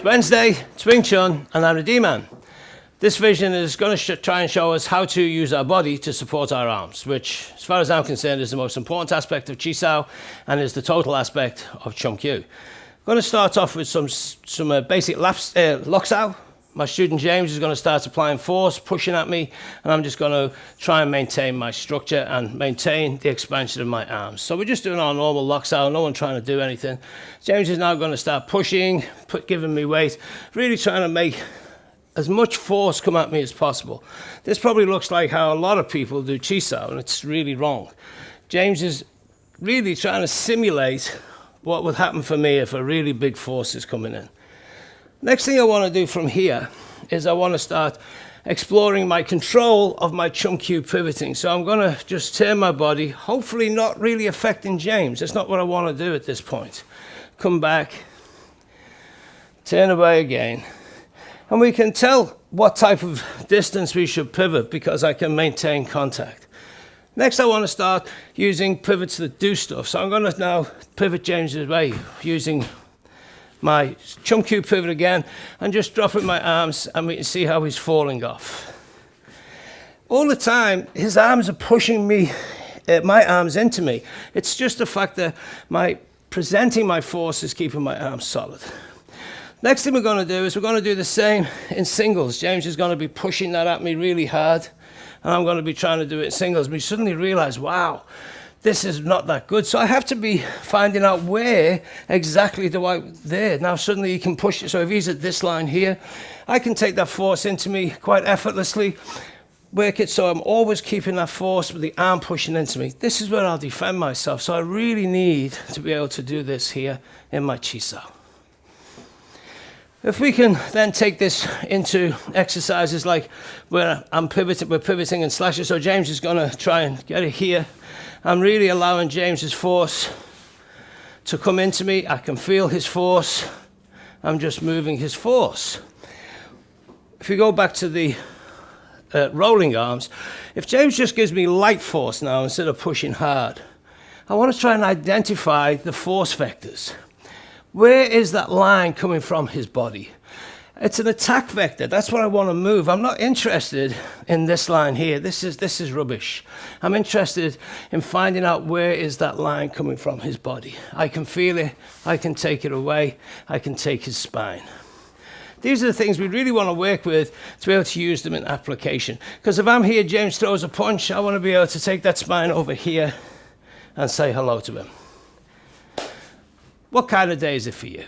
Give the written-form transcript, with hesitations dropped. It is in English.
It's Wednesday, it's Wing Chun, and I'm a D-man. This vision is going to try and show us how to use our body to support our arms, which, as far as I'm concerned, is the most important aspect of Chi Sao and is the total aspect of Chum Kiu. I'm going to start off with some basic Lok Sao. My student James is going to start applying force, pushing at me, and I'm just going to try and maintain my structure and maintain the expansion of my arms. So we're just doing our normal Lok Sao, no one trying to do anything. James is now going to start pushing, giving me weight, really trying to make as much force come at me as possible. This probably looks like how a lot of people do Chi Sao, and it's really wrong. James is really trying to simulate what would happen for me if a really big force is coming in. Next thing I want to do from here is I want to start exploring my control of my Chum Kiu pivoting. So I'm going to just turn my body, hopefully not really affecting James. That's not what I want to do at this point. Come back, turn away again. And we can tell what type of distance we should pivot because I can maintain contact. Next, I want to start using pivots that do stuff. So I'm going to now pivot James's way using my Chum Kiu pivot again and just dropping my arms, and we can see how he's falling off. All the time, his arms are pushing me, my arms into me. It's just the fact that presenting my force is keeping my arms solid. Next thing we're going to do is we're going to do the same in singles. James is going to be pushing that at me really hard, and I'm going to be trying to do it in singles. We suddenly realize, wow, this is not that good. So I have to be finding out where exactly there. Now suddenly he can push it. So if he's at this line here, I can take that force into me quite effortlessly, work it so I'm always keeping that force with the arm pushing into me. This is where I'll defend myself. So I really need to be able to do this here in my Chi Sao. If we can then take this into exercises like where we're pivoting and slashing. So James is going to try and get it here. I'm really allowing James's force to come into me. I can feel his force. I'm just moving his force. If we go back to the rolling arms, if James just gives me light force now instead of pushing hard, I want to try and identify the force vectors. Where is that line coming from his body? It's an attack vector. That's what I want to move. I'm not interested in this line here. This is rubbish. I'm interested in finding out where is that line coming from his body. I can feel it. I can take it away. I can take his spine. These are the things we really want to work with to be able to use them in application. Because if I'm here, James throws a punch, I want to be able to take that spine over here and say hello to him. What kind of day is it for you?